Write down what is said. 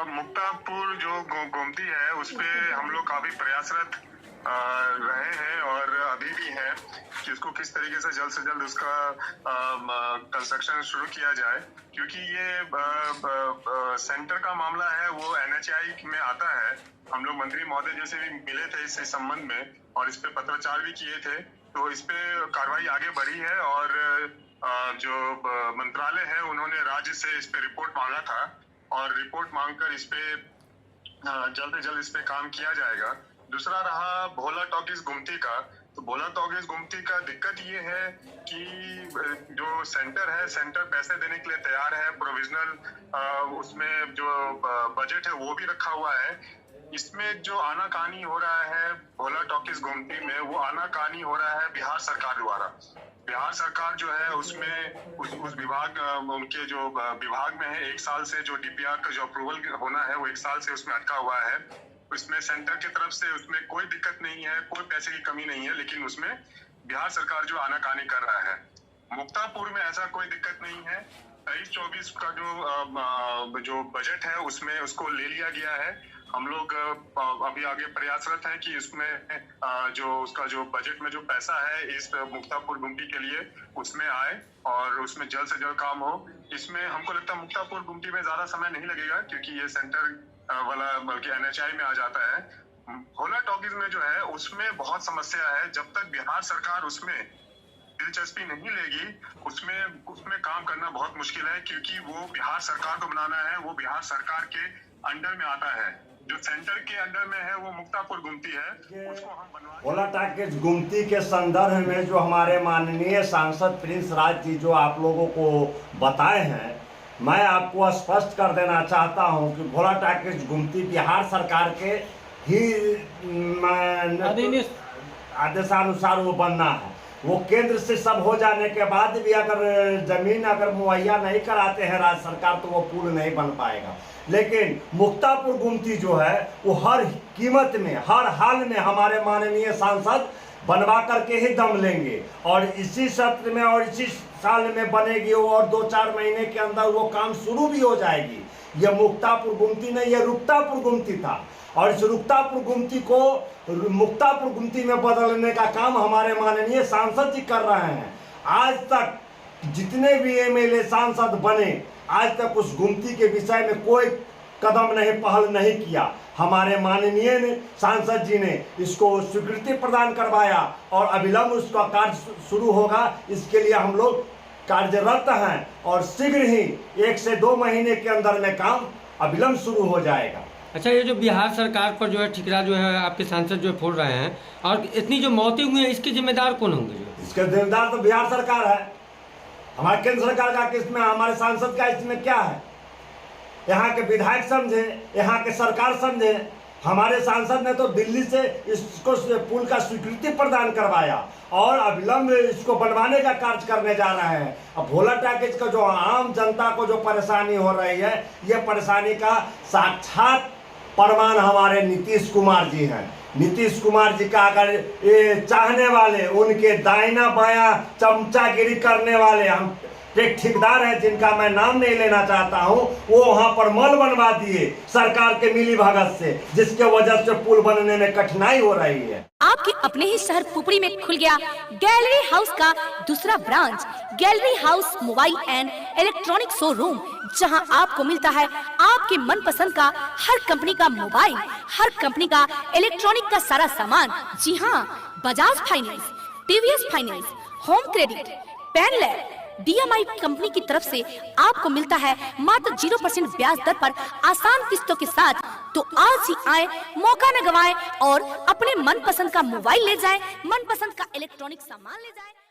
मुक्तापुर जो गोमती है उस पे हम लोग काफी प्रयासरत रहे हैं और अभी भी हैं कि उसको किस तरीके से जल्द उसका कंस्ट्रक्शन शुरू किया जाए, क्योंकि ये सेंटर का मामला है वो NHAI में आता है। हम लोग मंत्री महोदय जैसे भी मिले थे इस संबंध में और इस पे पत्राचार भी किए थे, तो इस पे कार्रवाई आगे बढ़ी है और जो मंत्रालय है उन्होंने राज्य से इस पे रिपोर्ट मांगा था और रिपोर्ट मांगकर इस पे जल्द से जल्द इस पे काम किया जाएगा। दूसरा रहा भोला टॉकीज गुमती का, तो भोला टॉकीज गुमती का दिक्कत ये है कि जो सेंटर पैसे देने के लिए तैयार है, प्रोविजनल उसमें जो बजट है वो भी रखा हुआ है। इसमें जो आनाकानी हो रहा है भोला टॉकीज गुमती में, वो आनाकानी हो रहा है बिहार सरकार द्वारा। बिहार सरकार जो है उसमें उस विभाग उनके जो विभाग में है 1 साल से जो DPR का जो अप्रूवल होना है वो 1 साल से उसमें अटका हुआ है। इसमें सेंटर की तरफ से उसमें कोई दिक्कत नहीं है, कोई पैसे की कमी नहीं है, लेकिन उसमें बिहार सरकार जो आनाकानी कर रहा है। मुक्तापुर में ऐसा कोई दिक्कत नहीं है। 23-24 का जो बजट है उसमें उसको ले लिया गया है। हम लोग अभी आगे प्रयासरत हैं कि उसमें जो उसका जो बजट में जो पैसा है इस मुक्तापुर गुमटी के लिए उसमें आए और उसमें जल्द से जल्द काम हो। इसमें हमको लगता है मुक्तापुर गुमटी में ज्यादा समय नहीं लगेगा, क्योंकि ये सेंटर वाला बल्कि NHAI में आ जाता है। भोला टॉकीज में जो है उसमें बहुत समस्या है। जब तक बिहार सरकार उसमें दिलचस्पी नहीं लेगी उसमें काम करना बहुत मुश्किल है, क्योंकि वो बिहार सरकार को बनाना है, वो बिहार सरकार के अंडर में आता है। जो सेंटर के अंडर में है वो मुक्तापुर गुमती है, उसको हम बनवा। भोला टॉकीज गुमती के संदर्भ में जो हमारे माननीय सांसद प्रिंस राज जी जो आप लोगों को बताए हैं, मैं आपको स्पष्ट कर देना चाहता हूं कि भोला टॉकीज गुमती बिहार सरकार के ही आदेशानुसार वो बनना है। वो केंद्र से सब हो जाने के बाद भी अगर जमीन मुहैया नहीं कराते हैं राज्य सरकार तो वो पुल नहीं बन पाएगा। लेकिन मुक्तापुर गुमती जो है वो हर कीमत में हर हाल में हमारे माननीय सांसद बनवा करके ही दम लेंगे और इसी सत्र में और इसी साल में बनेगी और 2-4 महीने के अंदर वो काम शुरू भी हो जाएगी। ये मुक्तापुर गुमती नहीं, ये रुक्तापुर गुमती था और इस रुक्तापुर गुमती को मुक्तापुर गुमती में बदलने का काम हमारे माननीय सांसद जी कर रहे हैं। आज तक जितने भी MLA सांसद बने आज तक उस गुमती के विषय में कोई कदम नहीं पहल नहीं किया। हमारे माननीय सांसद जी ने इसको स्वीकृति प्रदान करवाया और अविलंब उसका कार्य शुरू होगा। इसके लिए हम लोग कार्यरत हैं और शीघ्र ही 1 से 2 महीने के अंदर में काम अविलंब शुरू हो जाएगा। अच्छा, ये जो बिहार सरकार पर जो है ठिकरा जो है आपके सांसद जो फोड़ रहे हैं और इतनी जो मौतें हुई हैं इसके जिम्मेदार कौन होंगे? इसके जिम्मेदार तो बिहार सरकार है। हमारे केंद्र सरकार का किसमें, हमारे सांसद का इसमें क्या है? यहाँ के विधायक समझे, यहाँ के सरकार समझे। हमारे सांसद ने तो दिल्ली से इसको पुल का स्वीकृति प्रदान करवाया और अविलंब इसको बनवाने का कार्य करने जा रहे हैं। अब भोला टॉकीज का जो आम जनता को जो परेशानी हो रही है, ये परेशानी का साक्षात प्रमाण हमारे नीतीश कुमार जी हैं। नीतीश कुमार जी का अगर ये चाहने वाले, उनके दाहिना बायां चमचागिरी करने वाले हम एक ठेकेदार है जिनका मैं नाम नहीं लेना चाहता हूं, वो वहां पर मल बनवा दिए सरकार के मिली भगत से, जिसके वजह से पुल बनने में कठिनाई हो रही है। आपके अपने ही शहर पुपड़ी में खुल गया गैलरी हाउस का दूसरा branch, gallery house mobile and electronic showroom, जहां आपको मिलता है आपके मनपसंद का हर कंपनी का मोबाइल, हर कंपनी का इलेक्ट्रॉनिक का सारा सामान। जी हाँ, Bajaj finance, TVS finance, home credit, पेनलैब, DMI कंपनी की तरफ से आपको मिलता है मात्र 0% ब्याज दर पर आसान किस्तों के साथ। तो आज ही आए, मौका न गवाएं और अपने मनपसंद का मोबाइल ले जाएं, मनपसंद का इलेक्ट्रॉनिक सामान ले जाएं।